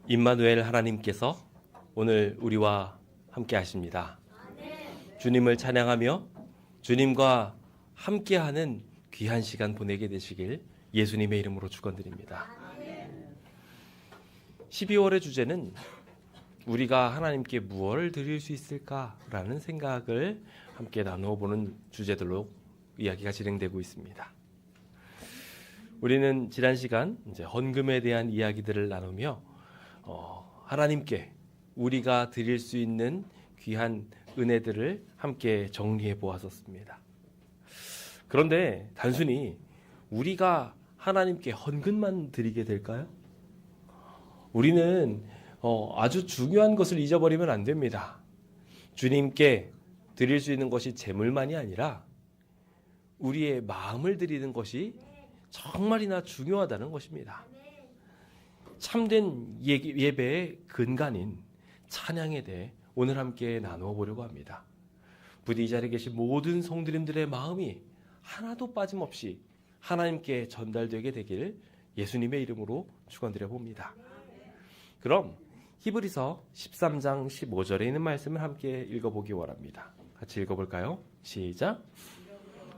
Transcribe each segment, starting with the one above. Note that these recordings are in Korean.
임마누엘 하나님께서 오늘 우리와 함께 하십니다. 주님을 찬양하며 주님과 함께하는 귀한 시간 보내게 되시길 예수님의 이름으로 축원드립니다. 12월의 주제는 우리가 하나님께 무엇을 드릴 수 있을까라는 생각을 함께 나누어 보는 주제들로 이야기가 진행되고 있습니다. 우리는 지난 시간 이제 헌금에 대한 이야기들을 나누며 하나님께 우리가 드릴 수 있는 귀한 은혜들을 함께 정리해 보았었습니다. 그런데 단순히 우리가 하나님께 헌금만 드리게 될까요? 우리는 아주 중요한 것을 잊어버리면 안 됩니다. 주님께 드릴 수 있는 것이 재물만이 아니라 우리의 마음을 드리는 것이 정말이나 중요하다는 것입니다. 참된 예배의 근간인 찬양에 대해 오늘 함께 나누어 보려고 합니다. 부디 이 자리에 계신 모든 성도님들의 마음이 하나도 빠짐없이 하나님께 전달되게 되기를 예수님의 이름으로 축원드려 봅니다. 그럼 히브리서 13장 15절에 있는 말씀을 함께 읽어보기 원합니다. 같이 읽어볼까요? 시작.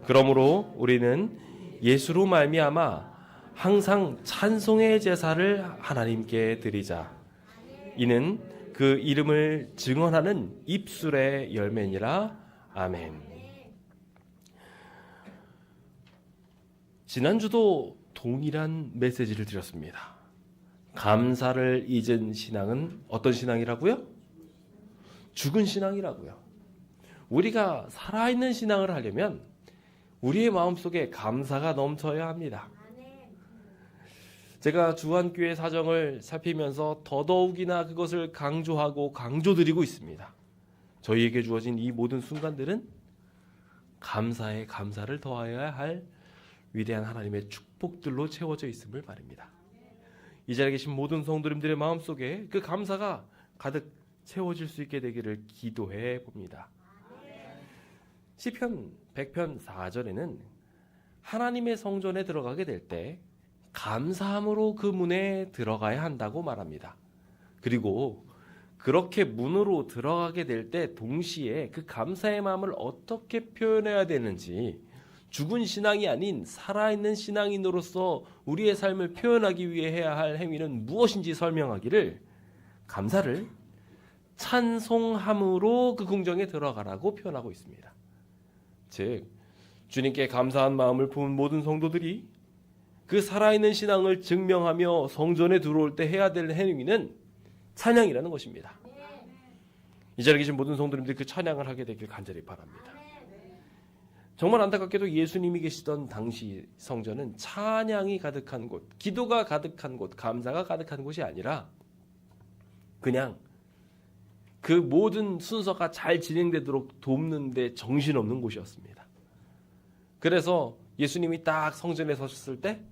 그러므로 우리는 예수로 말미암아 항상 찬송의 제사를 하나님께 드리자. 이는 그 이름을 증언하는 입술의 열매니라. 아멘. 지난주도 동일한 메시지를 드렸습니다. 감사를 잊은 신앙은 어떤 신앙이라고요? 죽은 신앙이라고요. 우리가 살아있는 신앙을 하려면 우리의 마음속에 감사가 넘쳐야 합니다. 제가 주한교회 사정을 살피면서 더더욱이나 그것을 강조하고 강조드리고 있습니다. 저희에게 주어진 이 모든 순간들은 감사에 감사를 더하여야 할 위대한 하나님의 축복들로 채워져 있음을 말입니다. 이 자리에 계신 모든 성도님들의 마음속에 그 감사가 가득 채워질 수 있게 되기를 기도해 봅니다. 시편 100편 4절에는 하나님의 성전에 들어가게 될 때 감사함으로 그 문에 들어가야 한다고 말합니다. 그리고 그렇게 문으로 들어가게 될 때 동시에 그 감사의 마음을 어떻게 표현해야 되는지, 죽은 신앙이 아닌 살아있는 신앙인으로서 우리의 삶을 표현하기 위해 해야 할 행위는 무엇인지 설명하기를 감사를 찬송함으로 그 궁정에 들어가라고 표현하고 있습니다. 즉 주님께 감사한 마음을 품은 모든 성도들이 그 살아있는 신앙을 증명하며 성전에 들어올 때 해야 될 행위는 찬양이라는 것입니다. 이 자리에 계신 모든 성도님들이 그 찬양을 하게 되길 간절히 바랍니다. 정말 안타깝게도 예수님이 계시던 당시 성전은 찬양이 가득한 곳, 기도가 가득한 곳, 감사가 가득한 곳이 아니라 그냥 그 모든 순서가 잘 진행되도록 돕는 데 정신없는 곳이었습니다. 그래서 예수님이 딱 성전에 서셨을 때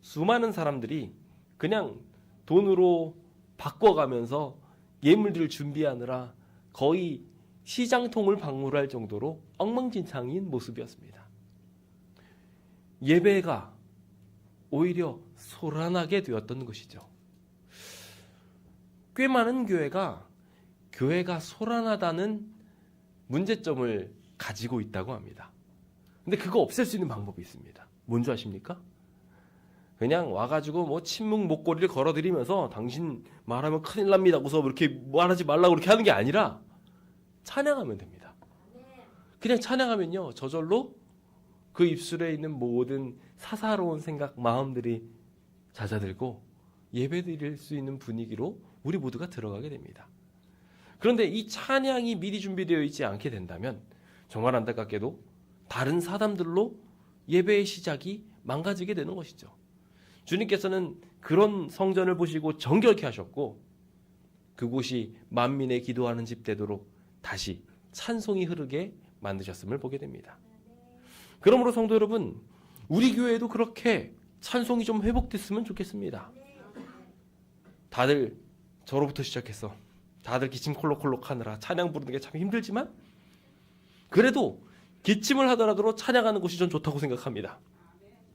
수많은 사람들이 그냥 돈으로 바꿔가면서 예물들을 준비하느라 거의 시장통을 방문할 정도로 엉망진창인 모습이었습니다. 예배가 오히려 소란하게 되었던 것이죠. 꽤 많은 교회가 소란하다는 문제점을 가지고 있다고 합니다. 근데 그거 없앨 수 있는 방법이 있습니다. 뭔지 아십니까? 그냥 와가지고 뭐 침묵 목걸이를 걸어드리면서 당신 말하면 큰일 납니다 하고서 이렇게 말하지 말라고 그렇게 하는 게 아니라 찬양하면 됩니다. 그냥 찬양하면요 저절로 그 입술에 있는 모든 사사로운 생각, 마음들이 잦아들고 예배드릴 수 있는 분위기로 우리 모두가 들어가게 됩니다. 그런데 이 찬양이 미리 준비되어 있지 않게 된다면 정말 안타깝게도 다른 사람들로 예배의 시작이 망가지게 되는 것이죠. 주님께서는 그런 성전을 보시고 정결케 하셨고 그곳이 만민의 기도하는 집 되도록 다시 찬송이 흐르게 만드셨음을 보게 됩니다. 그러므로 성도 여러분, 우리 교회에도 그렇게 찬송이 좀 회복됐으면 좋겠습니다. 다들 저로부터 시작해서 다들 기침 콜록콜록 하느라 찬양 부르는 게 참 힘들지만 그래도 기침을 하더라도 찬양하는 것이 전 좋다고 생각합니다.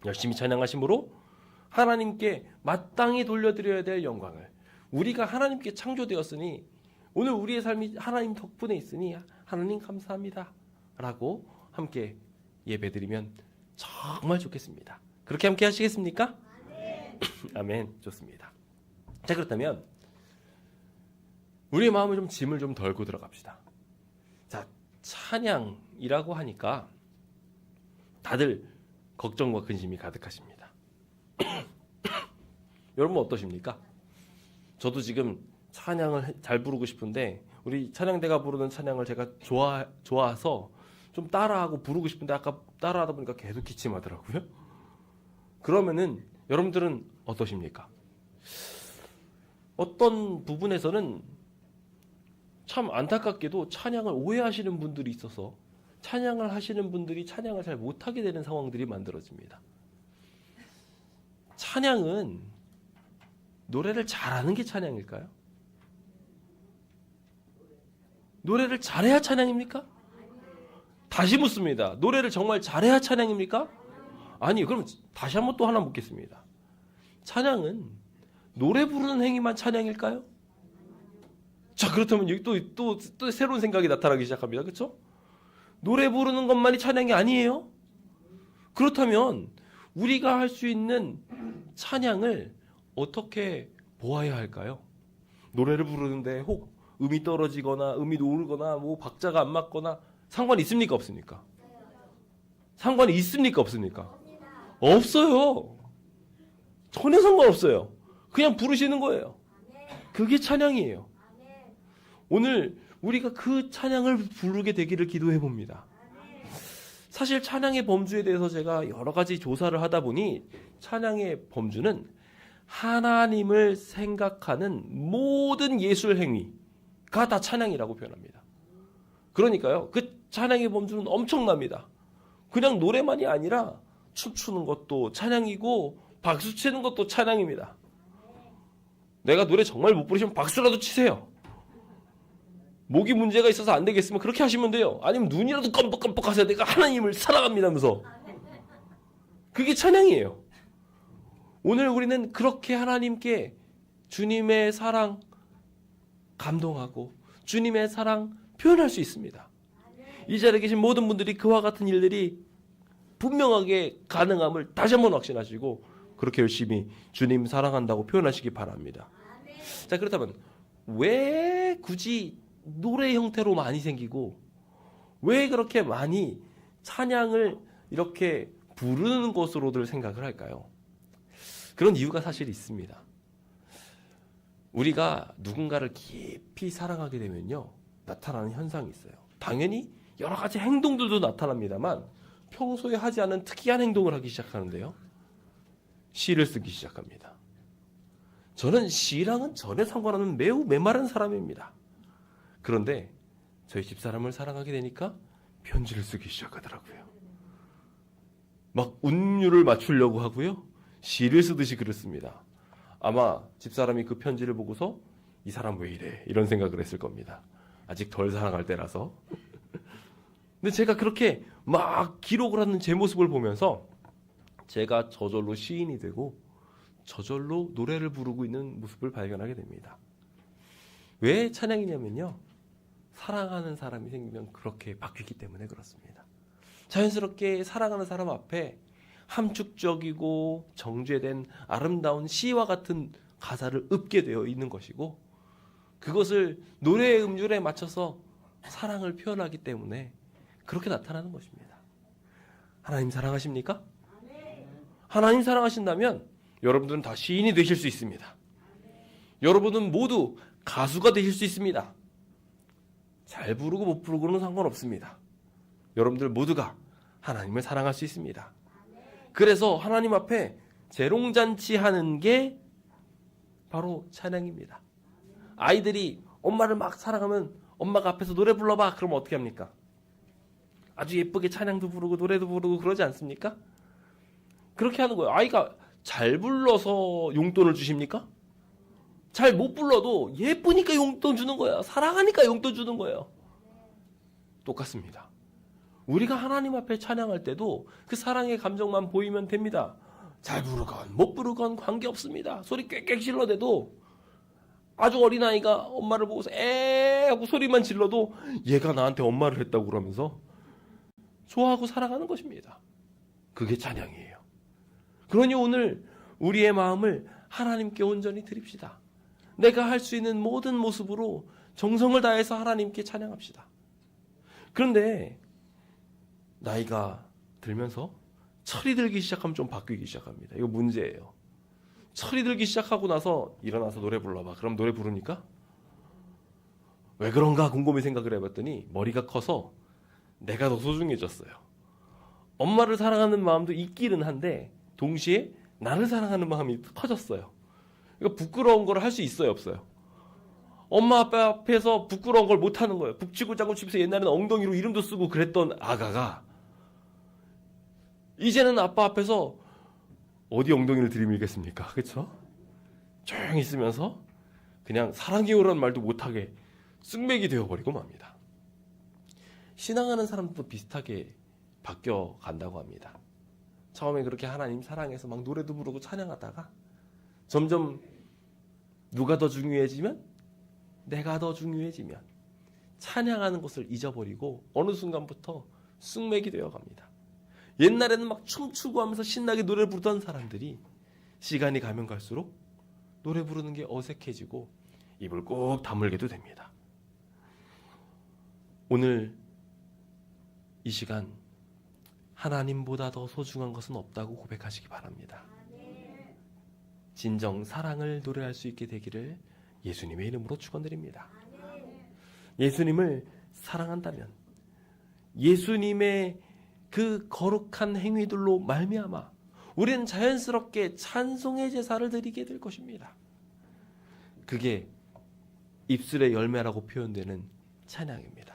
열심히 찬양하심으로 하나님께 마땅히 돌려드려야 될 영광을 우리가 하나님께 창조되었으니 오늘 우리의 삶이 하나님 덕분에 있으니 하나님 감사합니다 라고 함께 예배드리면 정말 좋겠습니다. 그렇게 함께 하시겠습니까? 아멘. 좋습니다. 자, 그렇다면 우리의 마음을 좀 짐을 좀 덜고 들어갑시다. 자, 찬양이라고 하니까 다들 걱정과 근심이 가득하십니다. 여러분 어떠십니까? 저도 지금 찬양을 잘 부르고 싶은데 우리 찬양대가 부르는 찬양을 제가 좋아서 좀 따라하고 부르고 싶은데 아까 따라하다 보니까 계속 기침하더라고요. 그러면은 여러분들은 어떠십니까? 어떤 부분에서는 참 안타깝게도 찬양을 오해하시는 분들이 있어서 찬양을 하시는 분들이 찬양을 잘 못하게 되는 상황들이 만들어집니다. 찬양은 노래를 잘하는 게 찬양일까요? 노래를 잘해야 찬양입니까? 다시 묻습니다. 노래를 정말 잘해야 찬양입니까? 아니, 그럼 다시 한번 또 하나 묻겠습니다. 찬양은 노래 부르는 행위만 찬양일까요? 자, 그렇다면 여기 또 새로운 생각이 나타나기 시작합니다. 그렇죠? 노래 부르는 것만이 찬양이 아니에요? 그렇다면 우리가 할 수 있는 찬양을 어떻게 보아야 할까요? 노래를 부르는데 혹 음이 떨어지거나 음이 오르거나 뭐 박자가 안 맞거나 상관이 있습니까? 없습니까? 상관이 있습니까? 없습니까? 없어요. 전혀 상관없어요. 그냥 부르시는 거예요. 그게 찬양이에요. 오늘 우리가 그 찬양을 부르게 되기를 기도해 봅니다. 사실 찬양의 범주에 대해서 제가 여러 가지 조사를 하다 보니 찬양의 범주는 하나님을 생각하는 모든 예술 행위가 다 찬양이라고 표현합니다. 그러니까요, 그 찬양의 범주는 엄청납니다. 그냥 노래만이 아니라 춤추는 것도 찬양이고 박수 치는 것도 찬양입니다. 내가 노래 정말 못 부르시면 박수라도 치세요. 목이 문제가 있어서 안 되겠으면 그렇게 하시면 돼요. 아니면 눈이라도 껌뻑껌뻑 하세요. 내가 하나님을 사랑합니다면서. 그게 찬양이에요. 오늘 우리는 그렇게 하나님께 주님의 사랑 감동하고 주님의 사랑 표현할 수 있습니다. 이 자리에 계신 모든 분들이 그와 같은 일들이 분명하게 가능함을 다시 한번 확신하시고 그렇게 열심히 주님 사랑한다고 표현하시기 바랍니다. 자, 그렇다면 왜 굳이 노래 형태로 많이 생기고 왜 그렇게 많이 찬양을 이렇게 부르는 것으로들 생각을 할까요? 그런 이유가 사실 있습니다. 우리가 누군가를 깊이 사랑하게 되면요, 나타나는 현상이 있어요. 당연히 여러 가지 행동들도 나타납니다만 평소에 하지 않은 특이한 행동을 하기 시작하는데요. 시를 쓰기 시작합니다. 저는 시랑은 전혀 상관없는 매우 메마른 사람입니다. 그런데 저희 집사람을 사랑하게 되니까 편지를 쓰기 시작하더라고요. 막 운율을 맞추려고 하고요. 시를 쓰듯이 글을 씁니다. 아마 집사람이 그 편지를 보고서 이 사람 왜 이래? 이런 생각을 했을 겁니다. 아직 덜 사랑할 때라서. 근데 제가 그렇게 막 기록을 하는 제 모습을 보면서 제가 저절로 시인이 되고 저절로 노래를 부르고 있는 모습을 발견하게 됩니다. 왜 찬양이냐면요, 사랑하는 사람이 생기면 그렇게 바뀌기 때문에 그렇습니다. 자연스럽게 사랑하는 사람 앞에 함축적이고 정제된 아름다운 시와 같은 가사를 읊게 되어 있는 것이고 그것을 노래의 음률에 맞춰서 사랑을 표현하기 때문에 그렇게 나타나는 것입니다. 하나님 사랑하십니까? 하나님 사랑하신다면 여러분들은 다 시인이 되실 수 있습니다. 여러분은 모두 가수가 되실 수 있습니다. 잘 부르고 못 부르고는 상관없습니다. 여러분들 모두가 하나님을 사랑할 수 있습니다. 그래서 하나님 앞에 재롱잔치 하는 게 바로 찬양입니다. 아이들이 엄마를 막 사랑하면 엄마가 앞에서 노래 불러봐. 그러면 어떻게 합니까? 아주 예쁘게 찬양도 부르고 노래도 부르고 그러지 않습니까? 그렇게 하는 거예요. 아이가 잘 불러서 용돈을 주십니까? 잘 못 불러도 예쁘니까 용돈 주는 거야. 사랑하니까 용돈 주는 거예요. 똑같습니다. 우리가 하나님 앞에 찬양할 때도 그 사랑의 감정만 보이면 됩니다. 잘 부르건 못 부르건 관계없습니다. 소리 꽥꽥 질러대도 아주 어린아이가 엄마를 보고서 에 하고 소리만 질러도 얘가 나한테 엄마를 했다고 그러면서 좋아하고 사랑하는 것입니다. 그게 찬양이에요. 그러니 오늘 우리의 마음을 하나님께 온전히 드립시다. 내가 할 수 있는 모든 모습으로 정성을 다해서 하나님께 찬양합시다. 그런데 나이가 들면서 철이 들기 시작하면 좀 바뀌기 시작합니다. 이거 문제예요. 철이 들기 시작하고 나서 일어나서 노래 불러봐. 그럼 노래 부르니까? 왜 그런가 곰곰이 생각을 해봤더니 머리가 커서 내가 더 소중해졌어요. 엄마를 사랑하는 마음도 있기는 한데 동시에 나를 사랑하는 마음이 커졌어요. 그러니까 부끄러운 걸 할 수 있어요, 없어요? 엄마 아빠 앞에서 부끄러운 걸 못하는 거예요. 북치고 짜고 치면서 옛날에는 엉덩이로 이름도 쓰고 그랬던 아가가 이제는 아빠 앞에서 어디 엉덩이를 들이밀겠습니까? 그렇죠? 조용히 있으면서 그냥 사랑해요라는 말도 못하게 쓱맥이 되어버리고 맙니다. 신앙하는 사람도 비슷하게 바뀌어 간다고 합니다. 처음에 그렇게 하나님 사랑해서 막 노래도 부르고 찬양하다가 점점 누가 더 중요해지면 내가 더 중요해지면 찬양하는 것을 잊어버리고 어느 순간부터 쑥맥이 되어 갑니다. 옛날에는 막 춤추고 하면서 신나게 노래 부르던 사람들이 시간이 가면 갈수록 노래 부르는 게 어색해지고 입을 꼭 다물게도 됩니다. 오늘 이 시간 하나님보다 더 소중한 것은 없다고 고백하시기 바랍니다. 진정 사랑을 노래할 수 있게 되기를 예수님의 이름으로 축원드립니다. 예수님을 사랑한다면 예수님의 그 거룩한 행위들로 말미암아 우리는 자연스럽게 찬송의 제사를 드리게 될 것입니다. 그게 입술의 열매라고 표현되는 찬양입니다.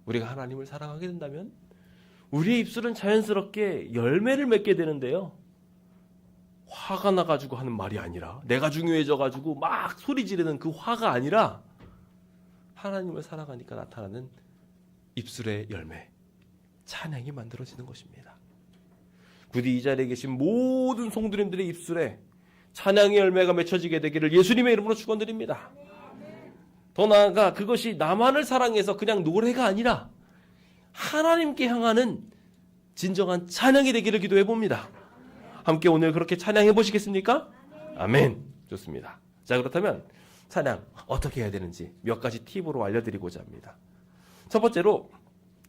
우리가 하나님을 사랑하게 된다면 우리의 입술은 자연스럽게 열매를 맺게 되는데요. 화가 나가지고 하는 말이 아니라 내가 중요해져가지고 막 소리 지르는 그 화가 아니라 하나님을 사랑하니까 나타나는 입술의 열매, 찬양이 만들어지는 것입니다. 부디 이 자리에 계신 모든 성도님들의 입술에 찬양의 열매가 맺혀지게 되기를 예수님의 이름으로 축원드립니다. 더 나아가 그것이 나만을 사랑해서 그냥 노래가 아니라 하나님께 향하는 진정한 찬양이 되기를 기도해 봅니다. 함께 오늘 그렇게 찬양해 보시겠습니까? 아멘. 좋습니다. 자, 그렇다면 찬양 어떻게 해야 되는지 몇 가지 팁으로 알려드리고자 합니다. 첫 번째로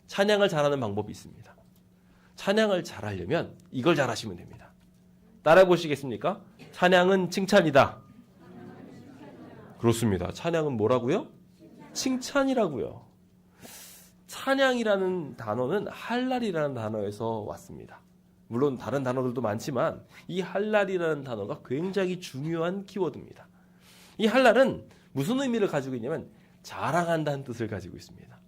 찬양을 잘하는 방법이 있습니다. 찬양을 잘하려면 이걸 잘하시면 됩니다. 따라해 보시겠습니까? 찬양은 칭찬이다. 그렇습니다. 찬양은 뭐라고요? 칭찬이라고요. 찬양이라는 단어는 할랄이라는 단어에서 왔습니다. 물론 다른 단어들도 많지만 이 할랄이라는 단어가 굉장히 중요한 키워드입니다. 이 할랄은 무슨 의미를 가지고 있냐면 자랑한다는 뜻을 가지고 있습니다.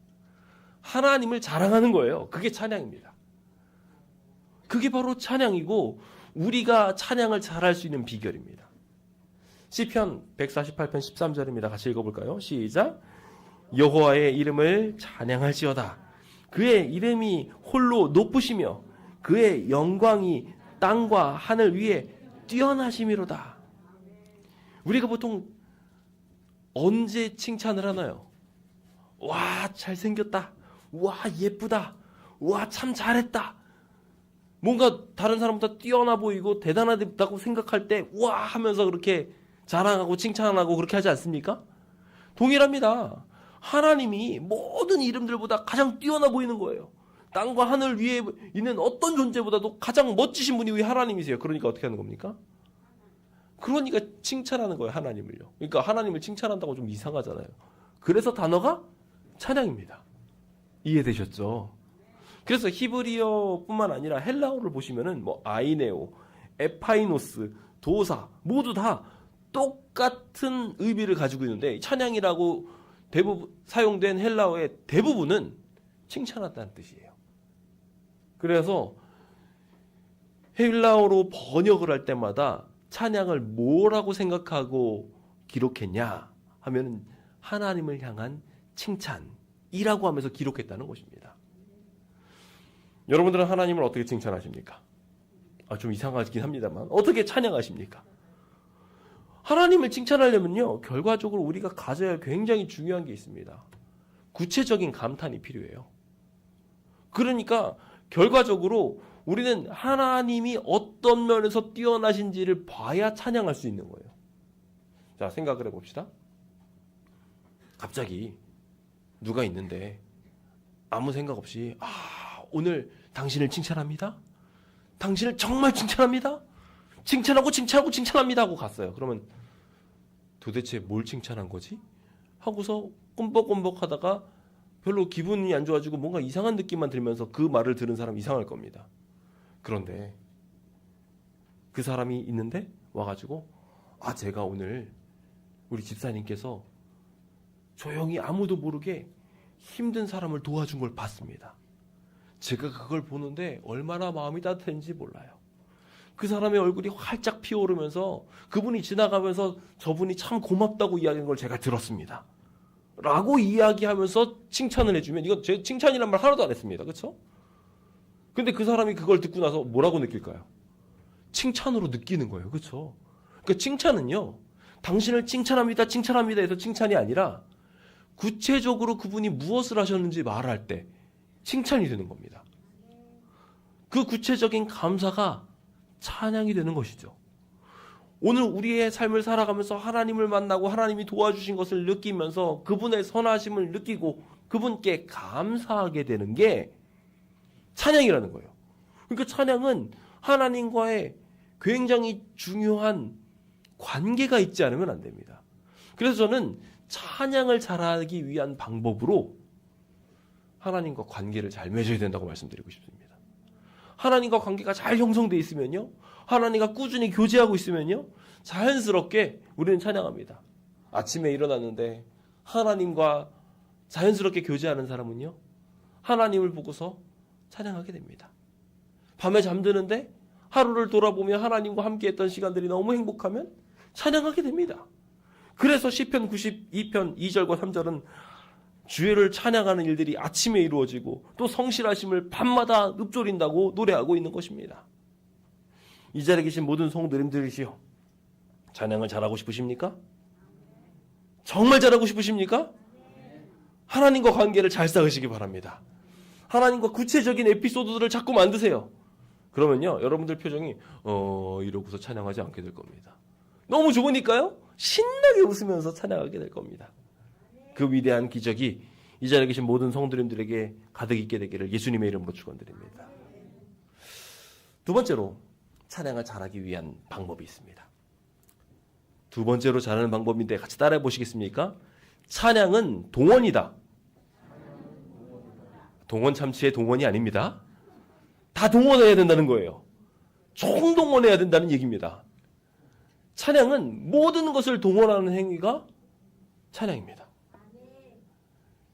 하나님을 자랑하는 거예요. 그게 찬양입니다. 그게 바로 찬양이고 우리가 찬양을 잘할 수 있는 비결입니다. 시편 148편 13절입니다. 같이 읽어볼까요? 시작. 여호와의 이름을 찬양할지어다. 그의 이름이 홀로 높으시며 그의 영광이 땅과 하늘 위에 뛰어나심이로다. 우리가 보통 언제 칭찬을 하나요? 와, 잘생겼다. 와, 예쁘다. 와, 참 잘했다. 뭔가 다른 사람보다 뛰어나 보이고 대단하다고 생각할 때 와 하면서 그렇게 자랑하고 칭찬하고 그렇게 하지 않습니까? 동일합니다. 하나님이 모든 이름들보다 가장 뛰어나 보이는 거예요. 땅과 하늘 위에 있는 어떤 존재보다도 가장 멋지신 분이 우리 하나님이세요. 그러니까 어떻게 하는 겁니까? 그러니까 칭찬하는 거예요, 하나님을요. 그러니까 하나님을 칭찬한다고 좀 이상하잖아요. 그래서 단어가 찬양입니다. 이해되셨죠? 그래서 히브리어뿐만 아니라 헬라어를 보시면은 뭐 아이네오, 에파이노스, 도사 모두 다 똑같은 의미를 가지고 있는데 찬양이라고 대부분 사용된 헬라어의 대부분은 칭찬한다는 뜻이에요. 그래서 헬라어로 번역을 할 때마다 찬양을 뭐라고 생각하고 기록했냐 하면 하나님을 향한 칭찬이라고 하면서 기록했다는 것입니다. 여러분들은 하나님을 어떻게 칭찬하십니까? 좀 이상하긴 합니다만 어떻게 찬양하십니까? 하나님을 칭찬하려면요, 결과적으로 우리가 가져야 할 굉장히 중요한 게 있습니다. 구체적인 감탄이 필요해요. 그러니까 결과적으로 우리는 하나님이 어떤 면에서 뛰어나신지를 봐야 찬양할 수 있는 거예요. 자, 생각을 해봅시다. 갑자기 누가 있는데 아무 생각 없이 오늘 당신을 칭찬합니다. 당신을 정말 칭찬합니다. 칭찬하고 칭찬하고 칭찬합니다 하고 갔어요. 그러면 도대체 뭘 칭찬한 거지? 하고서 꼼벅꼼벅 하다가 별로 기분이 안 좋아지고 뭔가 이상한 느낌만 들면서 그 말을 들은 사람 이상할 겁니다. 그런데 그 사람이 있는데 와가지고 제가 오늘 우리 집사님께서 조용히 아무도 모르게 힘든 사람을 도와준 걸 봤습니다. 제가 그걸 보는데 얼마나 마음이 따뜻했는지 몰라요. 그 사람의 얼굴이 활짝 피어오르면서 그분이 지나가면서 저분이 참 고맙다고 이야기한 걸 제가 들었습니다. 라고 이야기하면서 칭찬을 해주면, 이건 제 칭찬이란 말 하나도 안 했습니다. 그렇죠? 근데 그 사람이 그걸 듣고 나서 뭐라고 느낄까요? 칭찬으로 느끼는 거예요. 그렇죠? 그러니까 칭찬은요, 당신을 칭찬합니다, 칭찬합니다 해서 칭찬이 아니라 구체적으로 그분이 무엇을 하셨는지 말할 때 칭찬이 되는 겁니다. 그 구체적인 감사가 찬양이 되는 것이죠. 오늘 우리의 삶을 살아가면서 하나님을 만나고 하나님이 도와주신 것을 느끼면서 그분의 선하심을 느끼고 그분께 감사하게 되는 게 찬양이라는 거예요. 그러니까 찬양은 하나님과의 굉장히 중요한 관계가 있지 않으면 안 됩니다. 그래서 저는 찬양을 잘하기 위한 방법으로 하나님과 관계를 잘 맺어야 된다고 말씀드리고 싶습니다. 하나님과 관계가 잘 형성되어 있으면요, 하나님과 꾸준히 교제하고 있으면요, 자연스럽게 우리는 찬양합니다. 아침에 일어났는데 하나님과 자연스럽게 교제하는 사람은요, 하나님을 보고서 찬양하게 됩니다. 밤에 잠드는데 하루를 돌아보며 하나님과 함께했던 시간들이 너무 행복하면 찬양하게 됩니다. 그래서 시편 92편 2절과 3절은 주를 찬양하는 일들이 아침에 이루어지고 또 성실하심을 밤마다 읊조린다고 노래하고 있는 것입니다. 이 자리에 계신 모든 성도님들이시여, 찬양을 잘하고 싶으십니까? 정말 잘하고 싶으십니까? 하나님과 관계를 잘 쌓으시기 바랍니다. 하나님과 구체적인 에피소드들을 자꾸 만드세요. 그러면요, 여러분들 표정이 이러고서 찬양하지 않게 될 겁니다. 너무 좋으니까요, 신나게 웃으면서 찬양하게 될 겁니다. 그 위대한 기적이 이 자리에 계신 모든 성도님들에게 가득 있게 되기를 예수님의 이름으로 축원드립니다. 두 번째로 찬양을 잘하기 위한 방법이 있습니다. 두 번째로 잘하는 방법인데 같이 따라해 보시겠습니까? 찬양은 동원이다. 동원 참치의 동원이 아닙니다. 다 동원해야 된다는 거예요. 총동원해야 된다는 얘기입니다. 찬양은 모든 것을 동원하는 행위가 찬양입니다.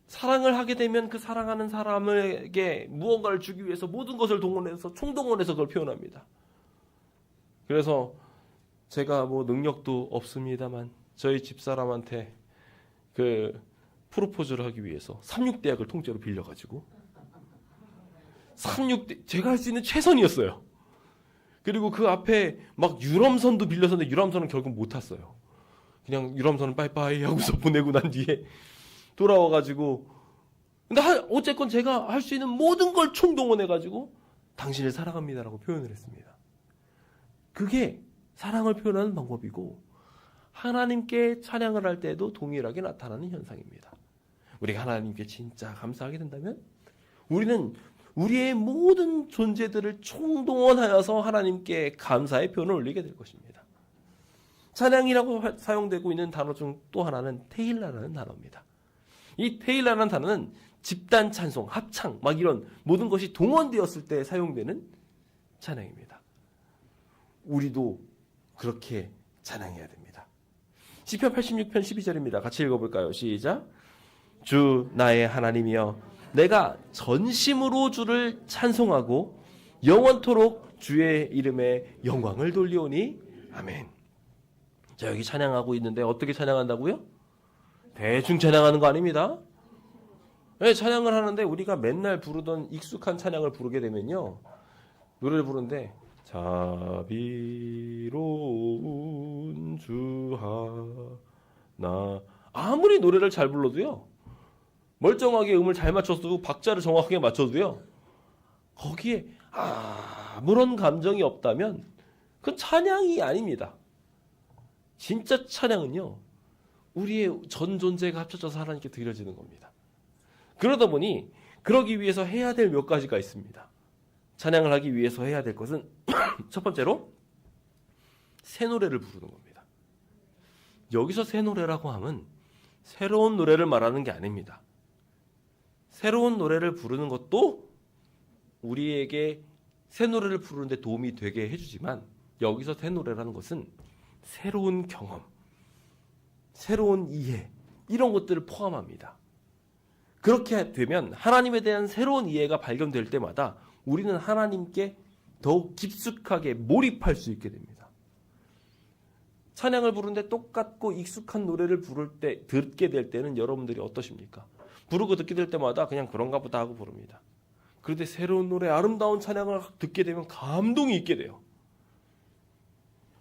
사랑을 하게 되면 그 사랑하는 사람에게 무언가를 주기 위해서 모든 것을 동원해서 총동원해서 그걸 표현합니다. 그래서 제가 뭐 능력도 없습니다만 저희 집사람한테 그 프로포즈를 하기 위해서 삼육대학을 통째로 빌려가지고 제가 할 수 있는 최선이었어요. 그리고 그 앞에 막 유람선도 빌려서는데 유람선은 결국 못 탔어요. 그냥 유람선은 빠이빠이 하고서 보내고 난 뒤에 돌아와가지고, 근데 어쨌건 제가 할 수 있는 모든 걸 총동원해가지고 당신을 사랑합니다라고 표현을 했습니다. 그게 사랑을 표현하는 방법이고 하나님께 찬양을 할 때도 동일하게 나타나는 현상입니다. 우리가 하나님께 진짜 감사하게 된다면 우리는 우리의 모든 존재들을 총동원하여서 하나님께 감사의 표현을 올리게 될 것입니다. 찬양이라고 사용되고 있는 단어 중 또 하나는 테일라라는 단어입니다. 이 테일라라는 단어는 집단 찬송, 합창, 막 이런 모든 것이 동원되었을 때 사용되는 찬양입니다. 우리도 그렇게 찬양해야 됩니다. 시편 86편 12절입니다. 같이 읽어볼까요? 시작. 주 나의 하나님이여, 내가 전심으로 주를 찬송하고 영원토록 주의 이름에 영광을 돌리오니 아멘. 자, 여기 찬양하고 있는데 어떻게 찬양한다고요? 대충 찬양하는 거 아닙니다. 네, 찬양을 하는데 우리가 맨날 부르던 익숙한 찬양을 부르게 되면요, 노래를 부르는데 자비로운 주 하나. 아무리 노래를 잘 불러도요, 멀쩡하게 음을 잘 맞춰도 박자를 정확하게 맞춰도요, 거기에 아무런 감정이 없다면 그건 찬양이 아닙니다. 진짜 찬양은요, 우리의 전 존재가 합쳐져서 하나님께 드려지는 겁니다. 그러다 보니 그러기 위해서 해야 될 몇 가지가 있습니다. 찬양을 하기 위해서 해야 될 것은 첫 번째로 새 노래를 부르는 겁니다. 여기서 새 노래라고 하면 새로운 노래를 말하는 게 아닙니다. 새로운 노래를 부르는 것도 우리에게 새 노래를 부르는데 도움이 되게 해주지만, 여기서 새 노래라는 것은 새로운 경험, 새로운 이해, 이런 것들을 포함합니다. 그렇게 되면 하나님에 대한 새로운 이해가 발견될 때마다 우리는 하나님께 더욱 깊숙하게 몰입할 수 있게 됩니다. 찬양을 부르는데 똑같고 익숙한 노래를 듣게 될 때는 여러분들이 어떠십니까? 부르고 듣게 될 때마다 그냥 그런가 보다 하고 부릅니다. 그런데 새로운 노래, 아름다운 찬양을 듣게 되면 감동이 있게 돼요.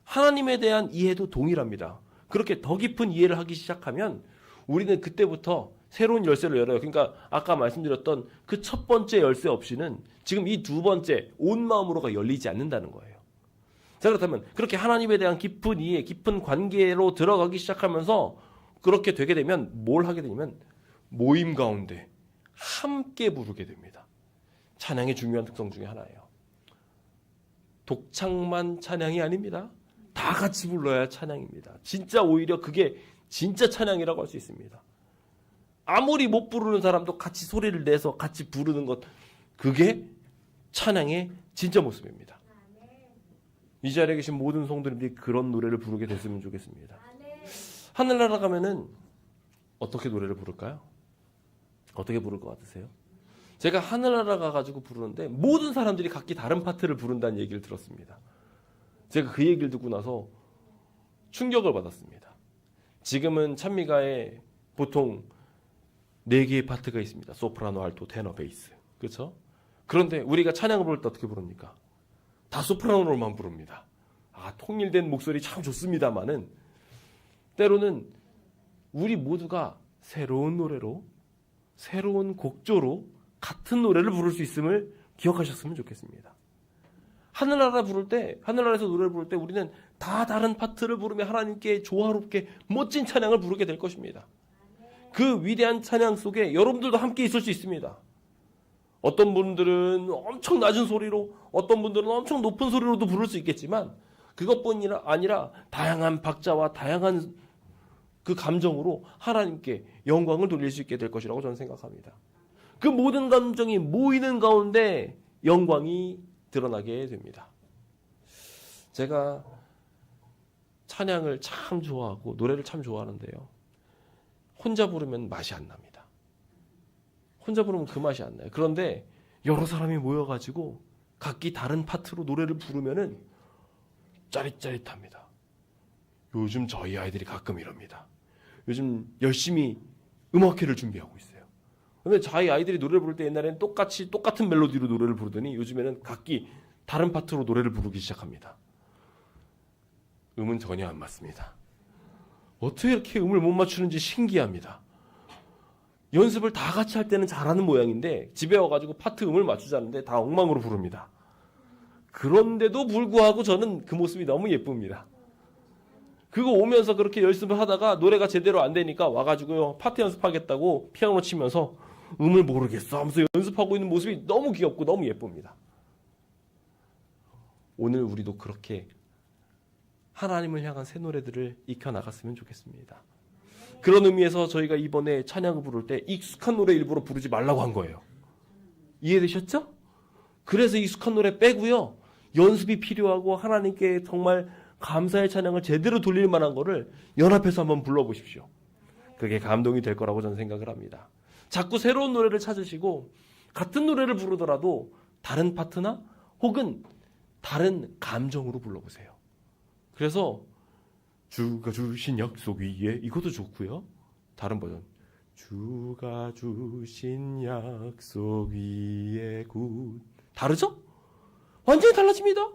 하나님에 대한 이해도 동일합니다. 그렇게 더 깊은 이해를 하기 시작하면 우리는 그때부터 새로운 열쇠를 열어요. 그러니까 아까 말씀드렸던 그 첫 번째 열쇠 없이는 지금 이 두 번째 온 마음으로가 열리지 않는다는 거예요. 자, 그렇다면 그렇게 하나님에 대한 깊은 이해, 깊은 관계로 들어가기 시작하면서 그렇게 되게 되면 뭘 하게 되냐면 모임 가운데 함께 부르게 됩니다. 찬양의 중요한 특성 중에 하나예요. 독창만 찬양이 아닙니다. 다 같이 불러야 찬양입니다. 진짜 오히려 그게 진짜 찬양이라고 할 수 있습니다. 아무리 못 부르는 사람도 같이 소리를 내서 같이 부르는 것, 그게 찬양의 진짜 모습입니다. 이 자리에 계신 모든 성도님들이 그런 노래를 부르게 됐으면 좋겠습니다. 하늘나라 가면은 어떻게 노래를 부를까요? 어떻게 부를 것 같으세요? 제가 하늘나라 가가지고 부르는데 모든 사람들이 각기 다른 파트를 부른다는 얘기를 들었습니다. 제가 그 얘기를 듣고 나서 충격을 받았습니다. 지금은 찬미가에 보통 4개의 파트가 있습니다. 소프라노, 알토, 테너, 베이스. 그렇죠? 그런데 우리가 찬양을 부를 때 어떻게 부릅니까? 다 소프라노로만 부릅니다. 통일된 목소리 참 좋습니다만은 때로는 우리 모두가 새로운 노래로, 새로운 곡조로 같은 노래를 부를 수 있음을 기억하셨으면 좋겠습니다. 하늘나라에서 노래를 부를 때 우리는 다 다른 파트를 부르며 하나님께 조화롭게 멋진 찬양을 부르게 될 것입니다. 그 위대한 찬양 속에 여러분들도 함께 있을 수 있습니다. 어떤 분들은 엄청 낮은 소리로, 어떤 분들은 엄청 높은 소리로도 부를 수 있겠지만 그것뿐이 아니라 다양한 박자와 다양한 그 감정으로 하나님께 영광을 돌릴 수 있게 될 것이라고 저는 생각합니다. 그 모든 감정이 모이는 가운데 영광이 드러나게 됩니다. 제가 찬양을 참 좋아하고 노래를 참 좋아하는데요, 혼자 부르면 맛이 안 납니다. 혼자 부르면 그 맛이 안 나요. 그런데 여러 사람이 모여가지고 각기 다른 파트로 노래를 부르면은 짜릿짜릿합니다. 요즘 저희 아이들이 가끔 이럽니다. 요즘 열심히 음악회를 준비하고 있어요. 근데 저희 아이들이 노래를 부를 때 옛날에는 똑같은 멜로디로 노래를 부르더니 요즘에는 각기 다른 파트로 노래를 부르기 시작합니다. 음은 전혀 안 맞습니다. 어떻게 이렇게 음을 못 맞추는지 신기합니다. 연습을 다 같이 할 때는 잘하는 모양인데 집에 와가지고 파트 음을 맞추자는데 다 엉망으로 부릅니다. 그런데도 불구하고 저는 그 모습이 너무 예쁩니다. 그거 오면서 그렇게 연습을 하다가 노래가 제대로 안 되니까 와가지고요, 파트 연습하겠다고 피아노 치면서 음을 모르겠어 하면서 연습하고 있는 모습이 너무 귀엽고 너무 예쁩니다. 오늘 우리도 그렇게 하나님을 향한 새 노래들을 익혀나갔으면 좋겠습니다. 그런 의미에서 저희가 이번에 찬양을 부를 때 익숙한 노래 일부러 부르지 말라고 한 거예요. 이해되셨죠? 그래서 익숙한 노래 빼고요, 연습이 필요하고 하나님께 정말 감사의 찬양을 제대로 돌릴 만한 거를 연합해서 한번 불러보십시오. 그게 감동이 될 거라고 저는 생각을 합니다. 자꾸 새로운 노래를 찾으시고 같은 노래를 부르더라도 다른 파트나 혹은 다른 감정으로 불러보세요. 그래서 주가 주신 약속 위에, 이것도 좋고요. 다른 버전, 주가 주신 약속 위에 굿. 다르죠? 완전히 달라집니다.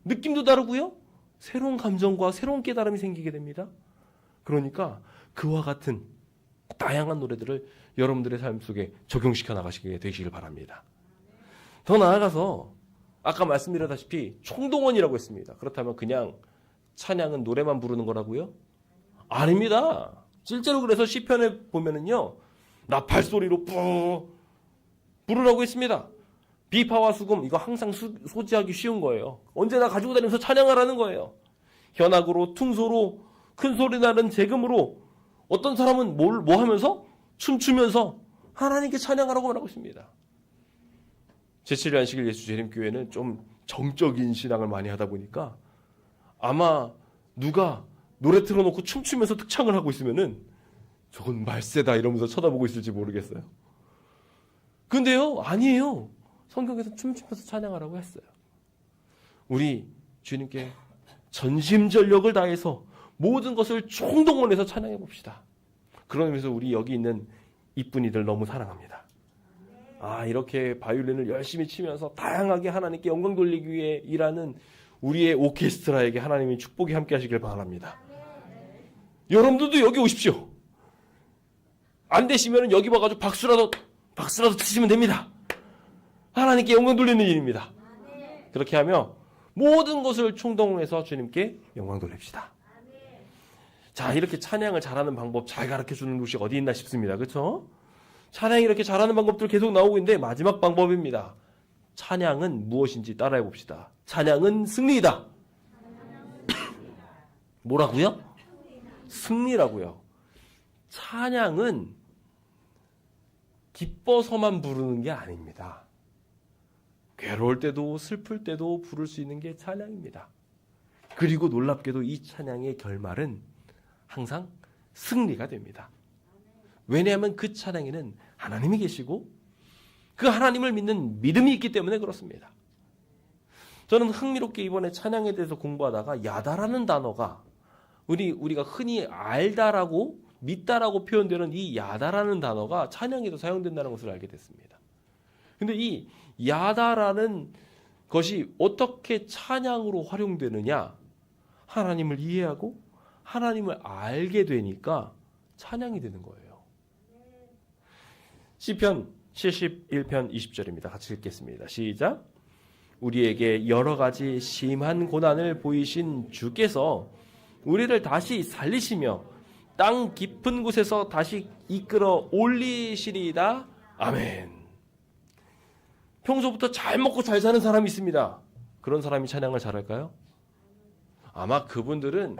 느낌도 다르고요. 새로운 감정과 새로운 깨달음이 생기게 됩니다. 그러니까 그와 같은 다양한 노래들을 여러분들의 삶 속에 적용시켜 나가시게 되시길 바랍니다. 더 나아가서 아까 말씀드렸다시피 총동원이라고 했습니다. 그렇다면 그냥 찬양은 노래만 부르는 거라고요? 아닙니다. 실제로 그래서 시편에 보면은요, 나팔 소리로 뿌 부르라고 했습니다. 비파와 수금, 이거 항상 소지하기 쉬운 거예요. 언제나 가지고 다니면서 찬양하라는 거예요. 현악으로, 퉁소로, 큰 소리 나는 재금으로, 어떤 사람은 뭐 하면서? 춤추면서 하나님께 찬양하라고 말하고 있습니다. 제7일 안식일 예수 재림교회는 좀 정적인 신앙을 많이 하다 보니까 아마 누가 노래 틀어놓고 춤추면서 특창을 하고 있으면은 저건 말세다 이러면서 쳐다보고 있을지 모르겠어요. 근데요, 아니에요. 성경에서 춤추면서 찬양하라고 했어요. 우리 주님께 전심전력을 다해서 모든 것을 총동원해서 찬양해 봅시다. 그러면서 우리 여기 있는 이쁜이들 너무 사랑합니다. 이렇게 바이올린을 열심히 치면서 다양하게 하나님께 영광 돌리기 위해 일하는 우리의 오케스트라에게 하나님의 축복이 함께 하시길 바랍니다. 여러분들도 여기 오십시오. 안 되시면 여기 와가지고 박수라도 치시면 됩니다. 하나님께 영광 돌리는 일입니다. 그렇게 하며 모든 것을 총동원해서 주님께 영광 돌립시다. 자, 이렇게 찬양을 잘하는 방법 잘 가르쳐주는 곳이 어디 있나 싶습니다. 그렇죠? 찬양이 이렇게 잘하는 방법들 계속 나오고 있는데 마지막 방법입니다. 찬양은 무엇인지 따라해 봅시다. 찬양은 승리이다. 뭐라고요? 승리라고요. 찬양은 기뻐서만 부르는 게 아닙니다. 괴로울 때도 슬플 때도 부를 수 있는 게 찬양입니다. 그리고 놀랍게도 이 찬양의 결말은 항상 승리가 됩니다. 왜냐하면 그 찬양에는 하나님이 계시고 그 하나님을 믿는 믿음이 있기 때문에 그렇습니다. 저는 흥미롭게 이번에 찬양에 대해서 공부하다가 야다라는 단어가 우리가 흔히 알다라고 믿다라고 표현되는 이 야다라는 단어가 찬양에도 사용된다는 것을 알게 됐습니다. 근데 이 야다라는 것이 어떻게 찬양으로 활용되느냐? 하나님을 이해하고 하나님을 알게 되니까 찬양이 되는 거예요. 시편 71편 20절입니다. 같이 읽겠습니다. 시작. 우리에게 여러 가지 심한 고난을 보이신 주께서 우리를 다시 살리시며 땅 깊은 곳에서 다시 이끌어 올리시리이다. 아멘. 평소부터 잘 먹고 잘 사는 사람이 있습니다. 그런 사람이 찬양을 잘할까요? 아마 그분들은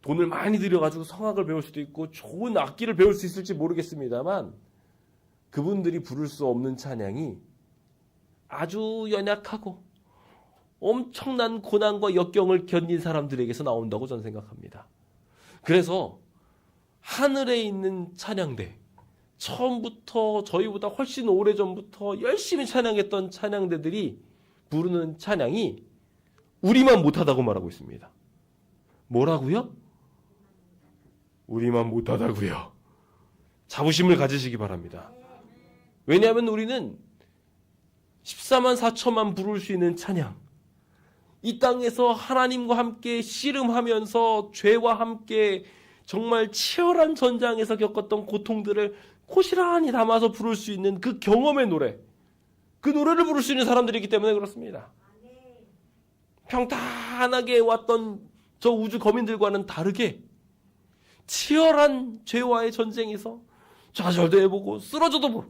돈을 많이 들여가지고 성악을 배울 수도 있고 좋은 악기를 배울 수 있을지 모르겠습니다만 그분들이 부를 수 없는 찬양이 아주 연약하고 엄청난 고난과 역경을 견딘 사람들에게서 나온다고 저는 생각합니다. 그래서 하늘에 있는 찬양대, 처음부터 저희보다 훨씬 오래전부터 열심히 찬양했던 찬양대들이 부르는 찬양이 우리만 못하다고 말하고 있습니다. 뭐라고요? 우리만 못하다고요. 자부심을 가지시기 바랍니다. 왜냐하면 우리는 14만 4천만 부를 수 있는 찬양, 이 땅에서 하나님과 함께 씨름하면서 죄와 함께 정말 치열한 전장에서 겪었던 고통들을 고스란히 담아서 부를 수 있는 그 경험의 노래, 그 노래를 부를 수 있는 사람들이기 때문에 그렇습니다. 평탄하게 왔던 저 우주 거민들과는 다르게 치열한 죄와의 전쟁에서 좌절도 해보고 쓰러져도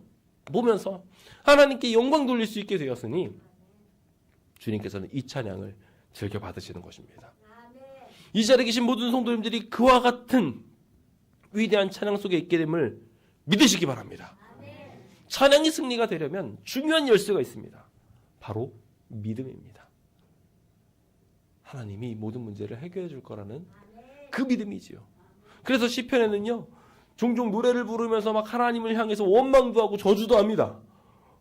보면서 하나님께 영광 돌릴 수 있게 되었으니 주님께서는 이 찬양을 즐겨 받으시는 것입니다. 이 자리에 계신 모든 성도님들이 그와 같은 위대한 찬양 속에 있게 됨을 믿으시기 바랍니다. 찬양이 승리가 되려면 중요한 열쇠가 있습니다. 바로 믿음입니다. 하나님이 모든 문제를 해결해 줄 거라는 그 믿음이지요. 그래서 시편에는요, 종종 노래를 부르면서 막 하나님을 향해서 원망도 하고 저주도 합니다.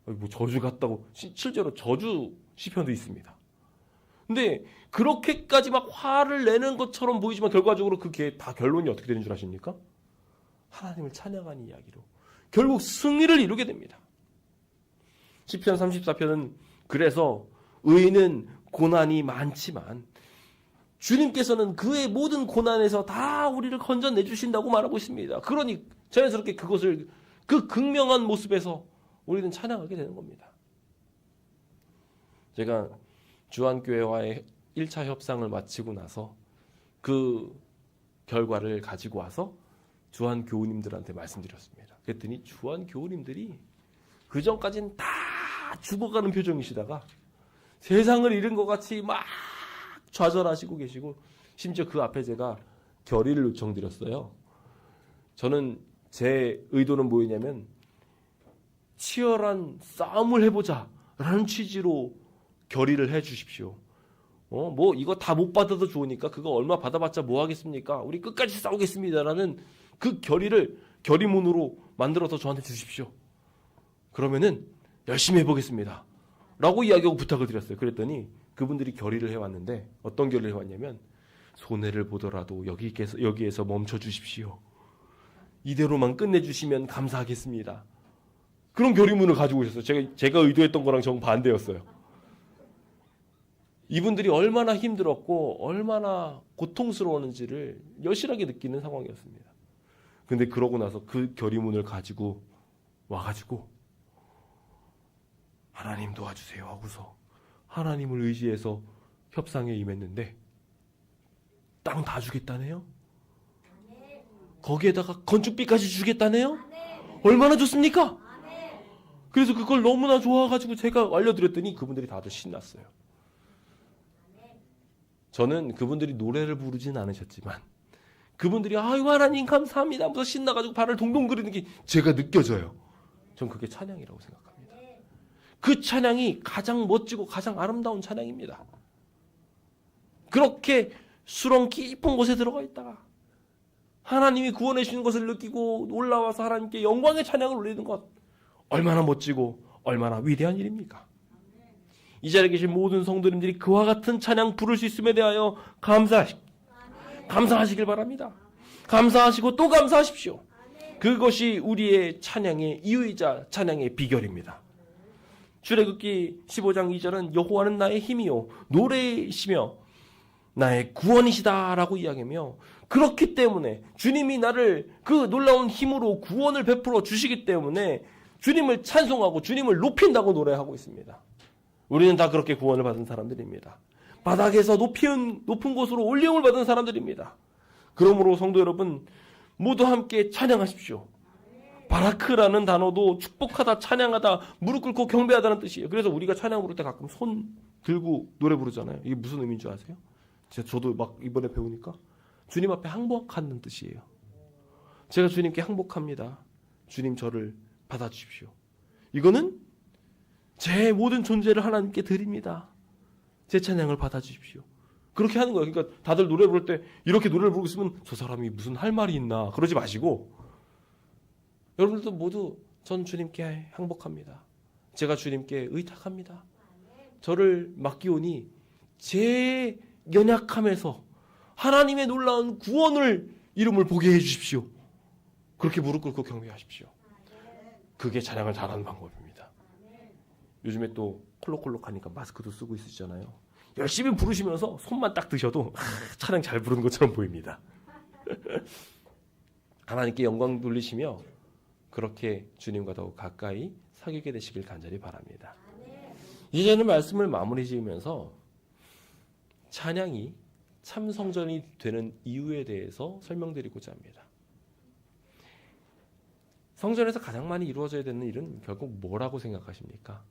뭐 저주 같다고, 실제로 저주 시편도 있습니다. 근데 그렇게까지 막 화를 내는 것처럼 보이지만 결과적으로 그게 다 결론이 어떻게 되는 줄 아십니까? 하나님을 찬양하는 이야기로 결국 승리를 이루게 됩니다. 시편 34편은 그래서 의인은 고난이 많지만 주님께서는 그의 모든 고난에서 다 우리를 건져내 주신다고 말하고 있습니다. 그러니 자연스럽게 그것을 그 극명한 모습에서 우리는 찬양하게 되는 겁니다. 제가 주한교회와의 1차 협상을 마치고 나서 그 결과를 가지고 와서 주한교우님들한테 말씀드렸습니다. 그랬더니 주한교우님들이 그전까지는 다 죽어가는 표정이시다가 세상을 잃은 것 같이 막 좌절하시고 계시고, 심지어 그 앞에 제가 결의를 요청드렸어요. 저는 제 의도는 뭐였냐면 치열한 싸움을 해보자 라는 취지로 결의를 해 주십시오. 뭐 이거 다 못 받아도 좋으니까 그거 얼마 받아봤자 뭐 하겠습니까? 우리 끝까지 싸우겠습니다라는 그 결의를 결의문으로 만들어서 저한테 주십시오. 그러면은 열심히 해보겠습니다 라고 이야기하고 부탁을 드렸어요. 그랬더니 그분들이 결의를 해왔는데 어떤 결의를 해왔냐면 손해를 보더라도 여기에서 멈춰 주십시오. 이대로만 끝내주시면 감사하겠습니다. 그런 결의문을 가지고 오셨어요. 제가 의도했던 거랑 정반대였어요. 이분들이 얼마나 힘들었고 얼마나 고통스러웠는지를 여실하게 느끼는 상황이었습니다. 근데 그러고 나서 그 결의문을 가지고 와가지고 하나님 도와주세요 하고서 하나님을 의지해서 협상에 임했는데 땅 다 주겠다네요. 거기에다가 건축비까지 주겠다네요. 얼마나 좋습니까? 그래서 그걸 너무나 좋아가지고 제가 알려드렸더니 그분들이 다들 신났어요. 저는 그분들이 노래를 부르진 않으셨지만 그분들이 아유 하나님 감사합니다 하면서 신나가지고 발을 동동 그리는 게 제가 느껴져요. 전 그게 찬양이라고 생각합니다. 그 찬양이 가장 멋지고 가장 아름다운 찬양입니다. 그렇게 수렁 깊은 곳에 들어가 있다가 하나님이 구원해 주신 것을 느끼고 올라와서 하나님께 영광의 찬양을 올리는 것, 얼마나 멋지고 얼마나 위대한 일입니까? 이 자리에 계신 모든 성도님들이 그와 같은 찬양 부를 수 있음에 대하여 감사하시길 바랍니다. 감사하시고 또 감사하십시오. 그것이 우리의 찬양의 이유이자 찬양의 비결입니다. 출애굽기 15장 2절은 여호와는 나의 힘이요 노래이시며 나의 구원이시다라고 이야기하며, 그렇기 때문에 주님이 나를 그 놀라운 힘으로 구원을 베풀어 주시기 때문에 주님을 찬송하고 주님을 높인다고 노래하고 있습니다. 우리는 다 그렇게 구원을 받은 사람들입니다. 바닥에서 높은 곳으로 올림을 받은 사람들입니다. 그러므로 성도 여러분 모두 함께 찬양하십시오. 바라크라는 단어도 축복하다, 찬양하다, 무릎 꿇고 경배하다는 뜻이에요. 그래서 우리가 찬양 부를 때 가끔 손 들고 노래 부르잖아요. 이게 무슨 의미인 줄 아세요? 저도 막 이번에 배우니까 주님 앞에 항복하는 뜻이에요. 제가 주님께 항복합니다. 주님 저를 받아주십시오. 이거는 제 모든 존재를 하나님께 드립니다. 제 찬양을 받아주십시오. 그렇게 하는 거예요. 그러니까 다들 노래 부를 때 이렇게 노래를 부르고 있으면 저 사람이 무슨 할 말이 있나 그러지 마시고, 여러분들도 모두 전 주님께 항복합니다. 제가 주님께 의탁합니다. 저를 맡기오니 제 연약함에서 하나님의 놀라운 구원을 이름을 보게 해주십시오. 그렇게 무릎 꿇고 경배하십시오. 그게 찬양을 잘하는 방법입니다. 요즘에 또 콜록콜록하니까 마스크도 쓰고 있으시잖아요. 열심히 부르시면서 손만 딱 드셔도 찬양 잘 부르는 것처럼 보입니다. 하나님께 영광 돌리시며 그렇게 주님과 더욱 가까이 사귀게 되시길 간절히 바랍니다. 이제는 말씀을 마무리 지으면서 찬양이 참 성전이 되는 이유에 대해서 설명드리고자 합니다. 성전에서 가장 많이 이루어져야 되는 일은 결국 뭐라고 생각하십니까?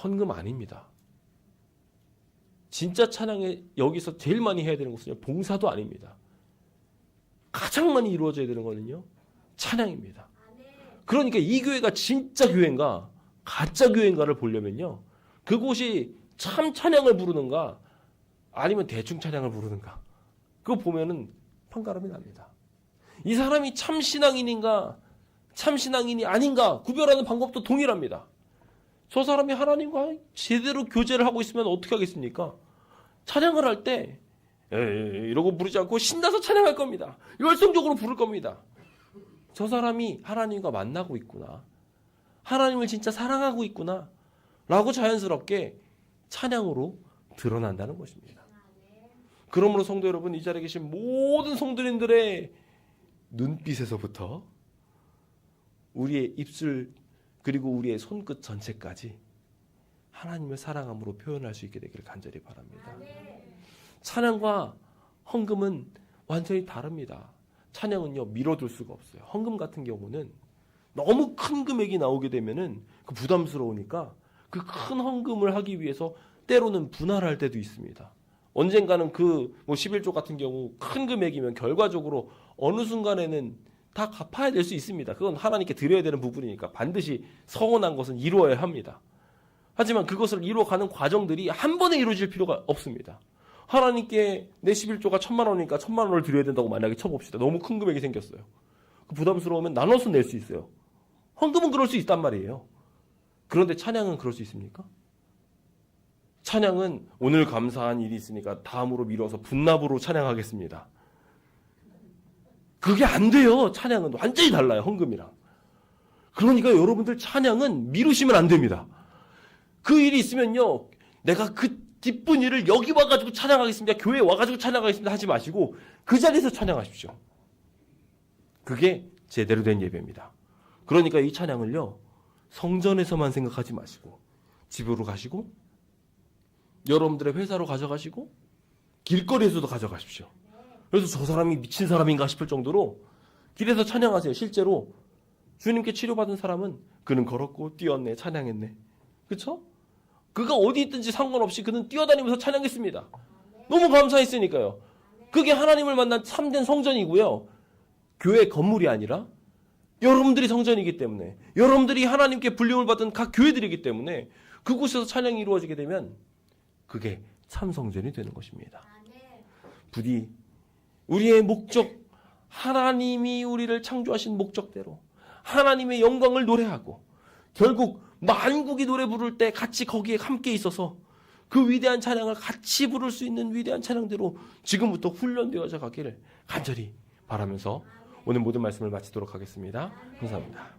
헌금 아닙니다. 진짜 찬양에 여기서 제일 많이 해야 되는 것은 봉사도 아닙니다. 가장 많이 이루어져야 되는 거는요, 찬양입니다. 그러니까 이 교회가 진짜 교회인가 가짜 교회인가를 보려면요, 그곳이 참 찬양을 부르는가 아니면 대충 찬양을 부르는가, 그거 보면은 판가름이 납니다. 이 사람이 참 신앙인인가 참 신앙인이 아닌가 구별하는 방법도 동일합니다. 저 사람이 하나님과 제대로 교제를 하고 있으면 어떻게 하겠습니까? 찬양을 할 때 이러고 부르지 않고 신나서 찬양할 겁니다. 열성적으로 부를 겁니다. 저 사람이 하나님과 만나고 있구나, 하나님을 진짜 사랑하고 있구나 라고 자연스럽게 찬양으로 드러난다는 것입니다. 그러므로 성도 여러분, 이 자리에 계신 모든 성도님들의 눈빛에서부터 우리의 입술 그리고 우리의 손끝 전체까지 하나님을 사랑함으로 표현할 수 있게 되기를 간절히 바랍니다. 찬양과 헌금은 완전히 다릅니다. 찬양은요, 미뤄둘 수가 없어요. 헌금 같은 경우는 너무 큰 금액이 나오게 되면은 그 부담스러우니까 그 큰 헌금을 하기 위해서 때로는 분할할 때도 있습니다. 언젠가는 그 11조 같은 경우 큰 금액이면 결과적으로 어느 순간에는 다 갚아야 될 수 있습니다. 그건 하나님께 드려야 되는 부분이니까 반드시 서원한 것은 이루어야 합니다. 하지만 그것을 이루어가는 과정들이 한 번에 이루어질 필요가 없습니다. 하나님께 내 11조가 1,000만 원이니까 1,000만 원을 드려야 된다고 만약에 쳐봅시다. 너무 큰 금액이 생겼어요. 그 부담스러우면 나눠서 낼 수 있어요. 헌금은 그럴 수 있단 말이에요. 그런데 찬양은 그럴 수 있습니까? 찬양은 오늘 감사한 일이 있으니까 다음으로 미뤄서 분납으로 찬양하겠습니다. 그게 안 돼요. 찬양은 완전히 달라요. 헌금이랑. 그러니까 여러분들 찬양은 미루시면 안 됩니다. 그 일이 있으면요, 내가 그 기쁜 일을 여기 와가지고 찬양하겠습니다, 교회에 와가지고 찬양하겠습니다 하지 마시고 그 자리에서 찬양하십시오. 그게 제대로 된 예배입니다. 그러니까 이 찬양을요, 성전에서만 생각하지 마시고 집으로 가시고 여러분들의 회사로 가져가시고 길거리에서도 가져가십시오. 그래서 저 사람이 미친 사람인가 싶을 정도로 길에서 찬양하세요. 실제로 주님께 치료받은 사람은 그는 걸었고 뛰었네, 찬양했네. 그렇죠? 그가 어디 있든지 상관없이 그는 뛰어다니면서 찬양했습니다. 너무 감사했으니까요. 그게 하나님을 만난 참된 성전이고요. 교회 건물이 아니라 여러분들이 성전이기 때문에, 여러분들이 하나님께 불림을 받은 각 교회들이기 때문에 그곳에서 찬양이 이루어지게 되면 그게 참 성전이 되는 것입니다. 부디 우리의 목적, 하나님이 우리를 창조하신 목적대로 하나님의 영광을 노래하고 결국 만국이 노래 부를 때 같이 거기에 함께 있어서 그 위대한 찬양을 같이 부를 수 있는 위대한 찬양대로 지금부터 훈련되어져 가기를 간절히 바라면서 오늘 모든 말씀을 마치도록 하겠습니다. 감사합니다.